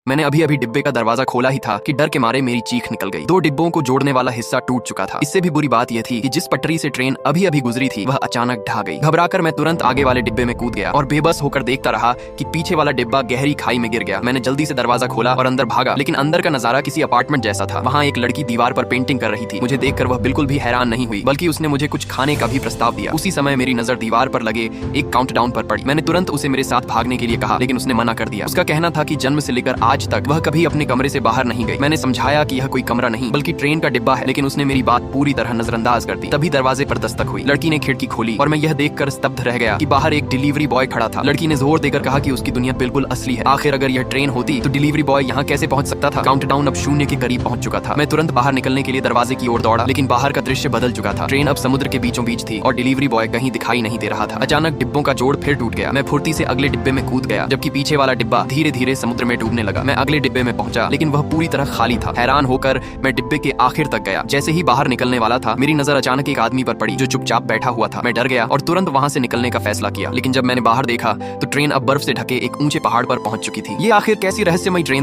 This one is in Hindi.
मैंने अभी अभी डिब्बे का दरवाजा खोला ही था कि डर के मारे मेरी चीख निकल गई। 2 डिब्बों को जोड़ने वाला हिस्सा टूट चुका था। इससे भी बुरी बात यह थी कि जिस पटरी से ट्रेन अभी अभी गुजरी थी वह अचानक ढह गई। घबराकर मैं तुरंत आगे वाले डिब्बे में कूद गया और बेबस होकर देखता रहा कि पीछे वाला डिब्बा गहरी खाई में गिर गया। मैंने जल्दी से दरवाजा खोला और अंदर भागा, लेकिन अंदर का नजारा किसी अपार्टमेंट जैसा था। वहाँ एक लड़की दीवार पर पेंटिंग कर रही थी। मुझे देखकर वह बिल्कुल भी हैरान नहीं हुई, बल्कि उसने मुझे कुछ खाने का भी प्रस्ताव दिया। उसी समय मेरी नजर दीवार पर लगे एक काउंटडाउन पर पड़ी। मैंने तुरंत उसे मेरे साथ भागने के लिए कहा, लेकिन उसने मना कर दिया। उसका कहना था कि जन्म से लेकर आज तक वह कभी अपने कमरे से बाहर नहीं गई। मैंने समझाया कि यह कोई कमरा नहीं बल्कि ट्रेन का डिब्बा है, लेकिन उसने मेरी बात पूरी तरह नजरअंदाज कर दी। तभी दरवाजे पर दस्तक हुई। लड़की ने खिड़की खोली और मैं यह देखकर स्तब्ध रह गया कि बाहर एक डिलीवरी बॉय खड़ा था। लड़की ने जोर देकर कहा कि उसकी दुनिया बिल्कुल असली है। आखिर अगर यह ट्रेन होती तो डिलीवरी बॉय यहाँ कैसे पहुंच सकता था? काउंटडाउन अब 0 के करीब पहुंच चुका था। मैं तुरंत बाहर निकलने के लिए दरवाजे की ओर दौड़ा, लेकिन बाहर का दृश्य बदल चुका था। ट्रेन अब समुद्र के बीचों बीच थी और डिलीवरी बॉय कहीं दिखाई नहीं दे रहा था। अचानक डिब्बों का जोड़ फिर टूट गया। मैं फुर्ती से अगले डिब्बे में कूद गया, जबकि पीछे वाला डिब्बा धीरे धीरे समुद्र में डूबने लगा। मैं अगले डिब्बे में पहुंचा, लेकिन वह पूरी तरह खाली था। हैरान होकर मैं डिब्बे के आखिर तक गया। जैसे ही बाहर निकलने वाला था, मेरी नजर अचानक एक आदमी पर पड़ी जो चुपचाप बैठा हुआ था। मैं डर गया और तुरंत वहां से निकलने का फैसला किया, लेकिन जब मैंने बाहर देखा तो ट्रेन अब बर्फ से ढके एक ऊंचे पहाड़ पर पहुंच चुकी थी। ये आखिर कैसी रहस्यमयी ट्रेन